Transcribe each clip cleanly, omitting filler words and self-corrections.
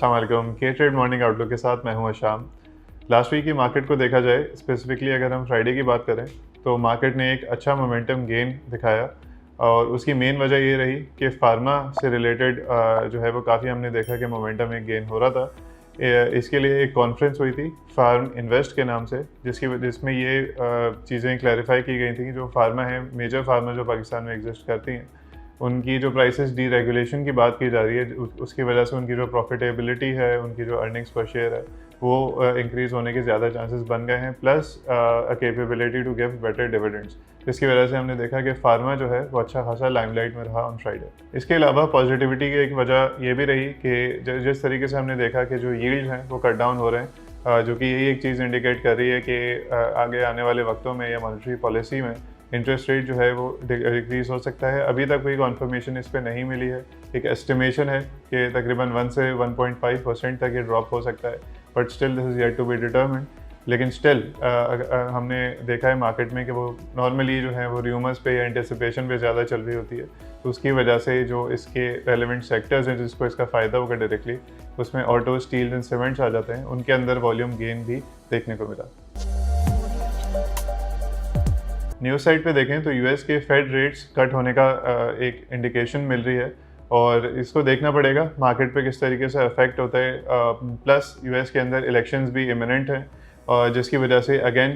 अस्सलाम वालेकुम। के ट्रेड मॉर्निंग आउटलुक के साथ मैं हूं अशाम। लास्ट वीक की मार्केट को देखा जाए, स्पेसिफिकली अगर हम फ्राइडे की बात करें तो मार्केट ने एक अच्छा मोमेंटम गेन दिखाया और उसकी मेन वजह ये रही कि फार्मा से रिलेटेड जो है वो काफ़ी हमने देखा कि मोमेंटम एक गेन हो रहा था। इसके लिए एक कॉन्फ्रेंस हुई थी फार्म इन्वेस्ट के नाम से, जिसमें ये चीज़ें क्लैरिफाई की गई थी कि जो फार्मा है, मेजर फार्मा जो पाकिस्तान में एग्जिस्ट करती हैं, उनकी जो प्राइसेस डीरेगुलेशन की बात की जा रही है, उसकी वजह से उनकी जो प्रॉफिटेबिलिटी है, उनकी जो अर्निंग्स पर शेयर है, वो इंक्रीज़ होने के ज़्यादा चांसेस बन गए हैं, plus a capability to give better dividends, जिसकी वजह से हमने देखा कि फार्मा जो है वो अच्छा खासा लाइमलाइट में रहा ऑन फ्राइडे। इसके अलावा पॉजिटिविटी की एक वजह ये भी रही कि जिस तरीके से हमने देखा कि जो यील्ड हैं वो कट डाउन हो रहे हैं, जो कि यही एक चीज़ इंडिकेट कर रही है कि आगे आने वाले वक्तों में या मॉनेटरी पॉलिसी में इंटरेस्ट रेट जो है वो डिक्रीज़ हो सकता है। अभी तक कोई कॉन्फर्मेशन इस पे नहीं मिली है। एक एस्टिमेशन है कि तकरीबन 1 से 1.5% तक ये ड्रॉप हो सकता है, but still this is yet to be determined. लेकिन स्टिल हमने देखा है मार्केट में कि वो नॉर्मली जो है वो र्यूमर्स पे या एंटिसिपेशन पे ज़्यादा चल रही होती है, तो उसकी वजह से जो इसके रेलिवेंट सेक्टर्स हैं जिसको इसका फ़ायदा होगा डायरेक्टली, उसमें ऑटो, स्टील एंड सीमेंट्स आ जाते हैं, उनके अंदर वॉल्यूम गेन भी देखने को मिला। न्यूज़ साइड पे देखें तो यूएस के फेड रेट्स कट होने का एक इंडिकेशन मिल रही है और इसको देखना पड़ेगा मार्केट पे किस तरीके से अफेक्ट होता है। प्लस यूएस के अंदर इलेक्शंस भी इमिनेंट हैं और जिसकी वजह से अगेन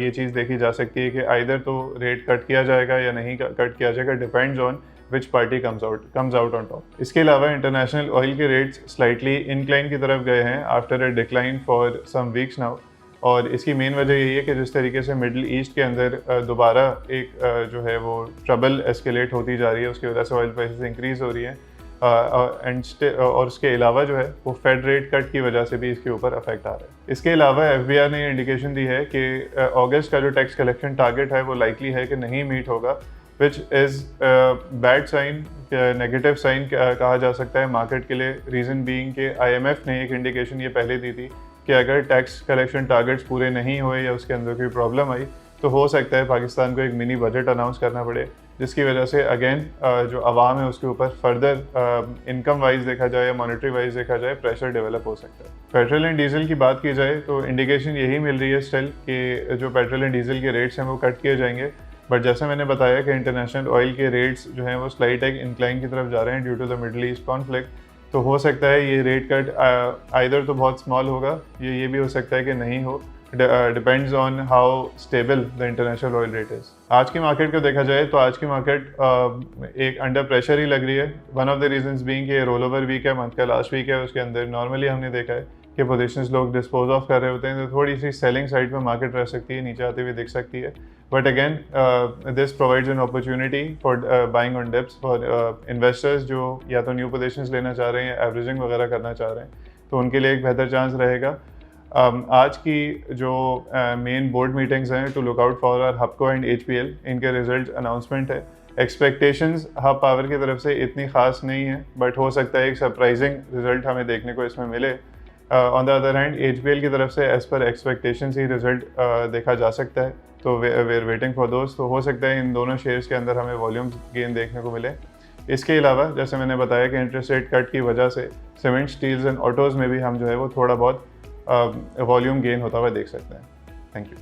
ये चीज़ देखी जा सकती है कि आइदर तो रेट कट किया जाएगा या नहीं कट किया जाएगा, depends on which party comes out on top. इसके अलावा इंटरनेशनल ऑयल के रेट्स स्लाइटली इंक्लाइन की तरफ गए हैं after a decline for some weeks now, और इसकी मेन वजह यही है कि जिस तरीके से मिडल ईस्ट के अंदर दोबारा एक जो है वो ट्रबल एस्केलेट होती जा रही है, उसकी वजह से ऑयल प्राइसेस इंक्रीज़ हो रही हैं और उसके अलावा जो है वो फेड रेट कट की वजह से भी इसके ऊपर अफेक्ट आ रहा है। इसके अलावा एफबीआई ने इंडिकेशन दी है कि अगस्त का जो टैक्स कलेक्शन टारगेट है वो लाइकली है कि नहीं मीट होगा, which is bad sign, negative sign कहा जा सकता है मार्केट के लिए। रीज़न बीइंग कि आईएमएफ ने एक इंडिकेशन ये पहले दी थी कि अगर टैक्स कलेक्शन टारगेट्स पूरे नहीं हुए या उसके अंदर कोई प्रॉब्लम आई तो हो सकता है पाकिस्तान को एक मिनी बजट अनाउंस करना पड़े, जिसकी वजह से अगेन जो आवाम है उसके ऊपर फर्दर इनकम वाइज देखा जाए या मॉनेटरी वाइज देखा जाए प्रेशर डेवलप हो सकता है। पेट्रोल एंड डीजल की बात की जाए तो इंडिकेशन यही मिल रही है स्टिल कि जो पेट्रोल एंड डीजल के रेट्स हैं वो कट किए जाएंगे, बट जैसे मैंने बताया कि इंटरनेशनल ऑयल के रेट्स जो हैं वो स्लाइट एक इंक्लाइन की तरफ जा रहे हैं due to the Middle East conflict, तो हो सकता है ये रेट कट आइदर तो बहुत स्मॉल होगा, ये भी हो सकता है कि नहीं हो, depends on how stable the international oil rate is. आज की मार्केट को देखा जाए तो आज की मार्केट एक अंडर प्रेशर ही लग रही है। One of the reasons being कि रोल ओवर वीक है, मंथ का लास्ट वीक है, उसके अंदर नॉर्मली हमने देखा है कि पोजीशंस लोग डिस्पोज ऑफ कर रहे होते हैं, तो थोड़ी सी सेलिंग साइड पे मार्केट रह सकती है, नीचे आते हुए दिख सकती है, but again this provides an opportunity for buying on dips for investors जो या तो न्यू पोजीशंस लेना चाह रहे हैं या एवरेजिंग वगैरह करना चाह रहे हैं, तो उनके लिए एक बेहतर चांस रहेगा। आज की जो मेन बोर्ड मीटिंग्स हैं to look out for are Hubco and HPL, इनके रिजल्ट अनाउंसमेंट है। एक्सपेक्टेशंस हब पावर की तरफ से इतनी खास नहीं है, बट हो सकता है एक सरप्राइजिंग रिजल्ट हमें देखने को इसमें मिले। On the other hand HPL की तरफ से एज़ पर एक्सपेक्टेशंस ही रिजल्ट देखा जा सकता है, तो वे आर वेटिंग फॉर दोस्त, तो हो सकता है इन दोनों शेयर्स के अंदर हमें वॉल्यूम गेन देखने को मिले। इसके अलावा जैसे मैंने बताया कि इंटरेस्ट रेट कट की वजह से सीमेंट, स्टील्स एंड ऑटोज़ में भी हम जो है वो थोड़ा बहुत वॉल्यूम गेन होता हुआ देख सकते हैं। Thank you.